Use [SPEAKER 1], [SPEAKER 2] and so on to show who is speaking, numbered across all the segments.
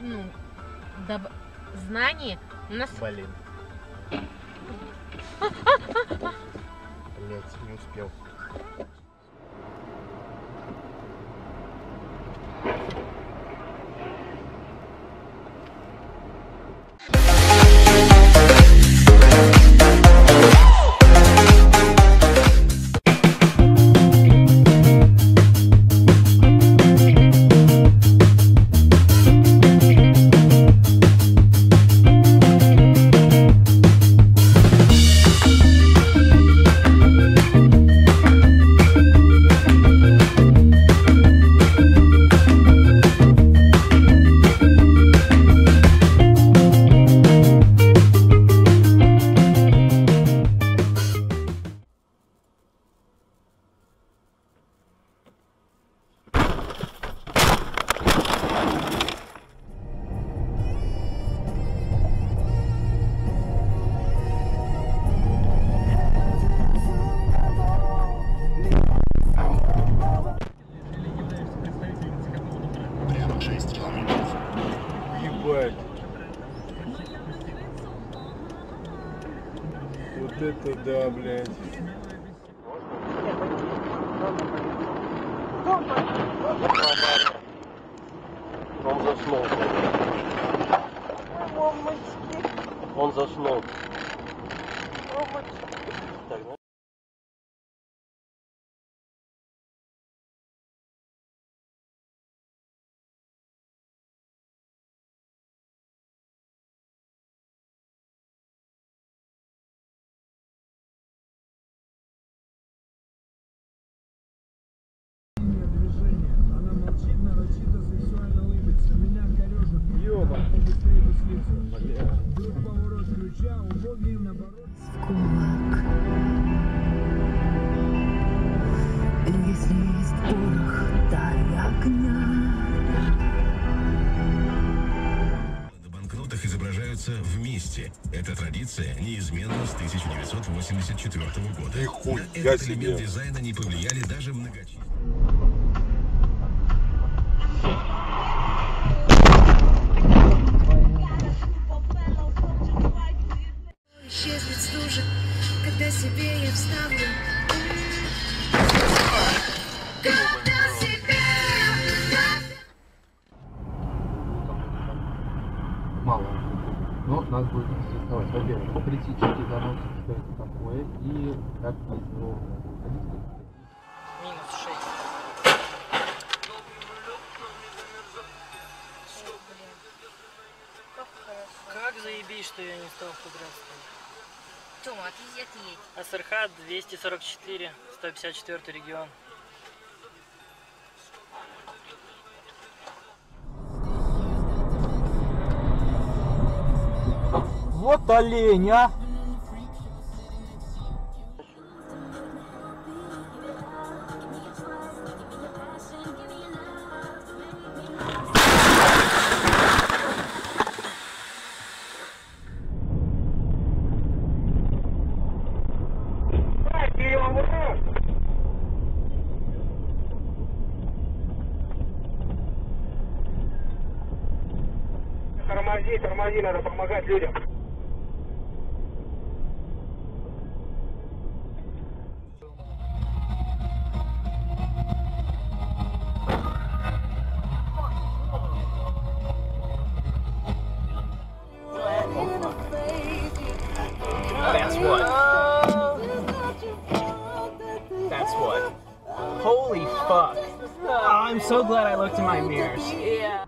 [SPEAKER 1] Ну, знание у нас...
[SPEAKER 2] Блин. Блять, не успел. Вот это да, блядь. Он заснул. Он заснул. Так, да?
[SPEAKER 3] На банкнотах изображаются вместе. Эта традиция неизменна с 1984 года.
[SPEAKER 2] Нихуя
[SPEAKER 3] На этот
[SPEAKER 2] себе.
[SPEAKER 3] элемент дизайна не повлияли даже многочисленные.
[SPEAKER 4] Исчезнет стужа, когда себе я вставлю.
[SPEAKER 5] Мало. Но нас будет интересовать, во-первых, критический занос, что это такое, и как из него выходить.
[SPEAKER 1] Минус 6.
[SPEAKER 6] Как заебись, что я не стал фотографировать.
[SPEAKER 1] Тёма, отъедь.
[SPEAKER 6] АСРХ 244, 154 регион.
[SPEAKER 5] Вот олень, а!
[SPEAKER 2] Тормози, надо помогать людям.
[SPEAKER 7] That's what. That's what. Holy fuck. Oh, I'm so glad I looked in my mirrors. Yeah.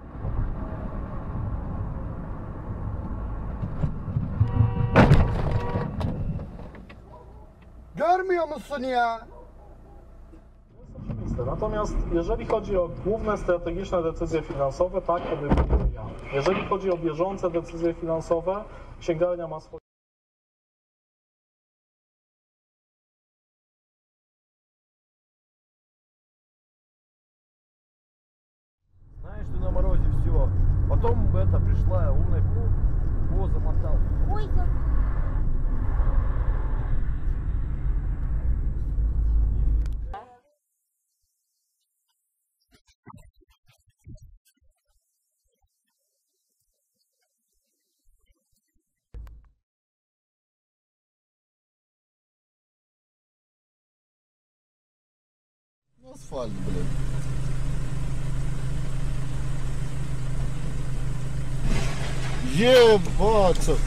[SPEAKER 2] Görmüyor musun ya?
[SPEAKER 8] Natomiast jeżeli chodzi o główne strategiczne decyzje finansowe, tak podejmuję ja. Jeżeli chodzi o bieżące decyzje finansowe, księgarnia ma swoje...
[SPEAKER 5] Знаешь, что на морозе все. Потом это пришла умная замотал.
[SPEAKER 1] Ой,
[SPEAKER 2] Асфальт, блядь. Ебаться!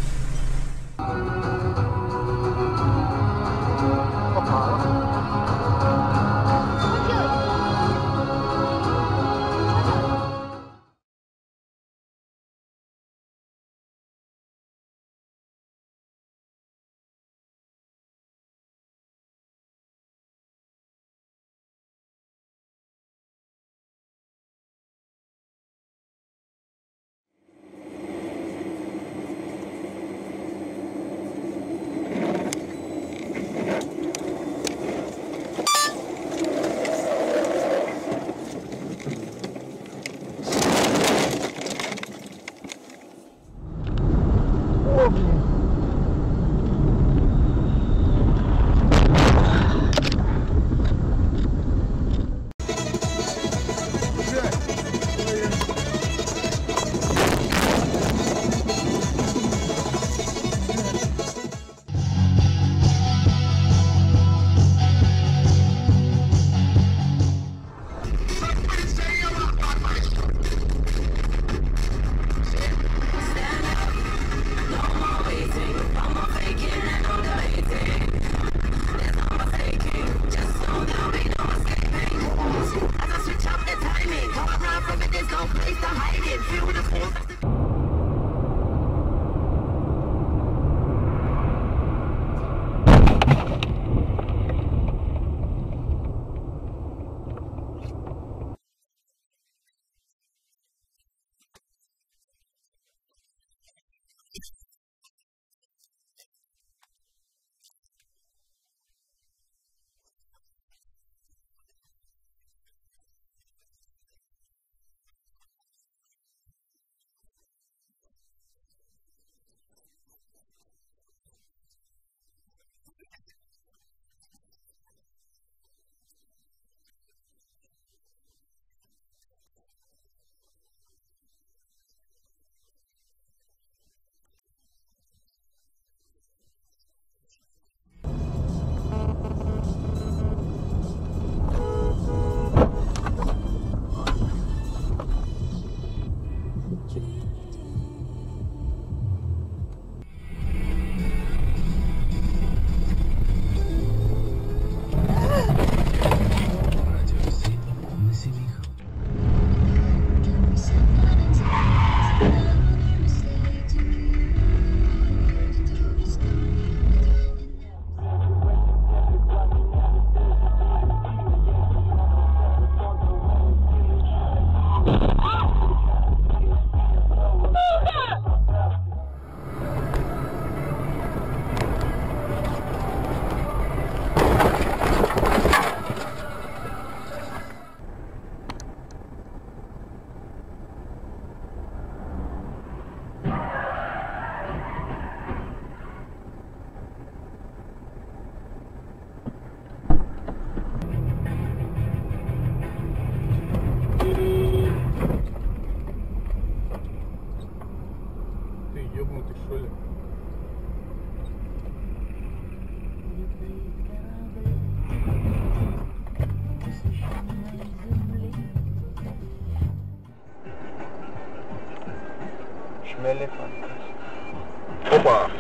[SPEAKER 9] Опа!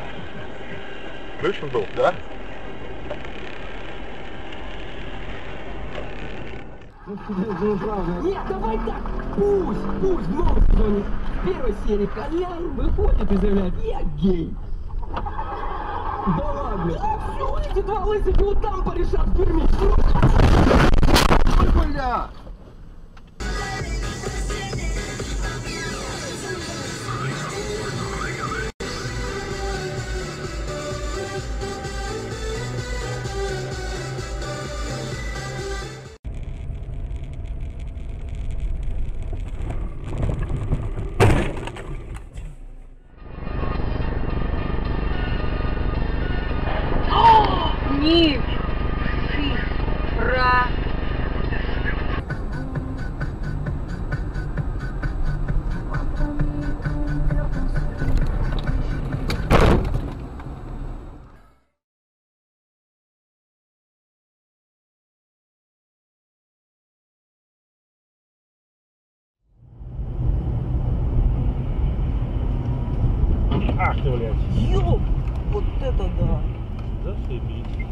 [SPEAKER 9] Слышен был? Да?
[SPEAKER 10] Нет, давай так! Пусть в новом сезоне в первой серии Колян выходит и заявляет: я гей! Да ладно! Да все, эти два лысых вот там порешат в тюрьме!
[SPEAKER 2] Бля!
[SPEAKER 1] Ні! Фіфра!
[SPEAKER 8] блядь.
[SPEAKER 6] Ёп! Вот это да!
[SPEAKER 8] Зашибись.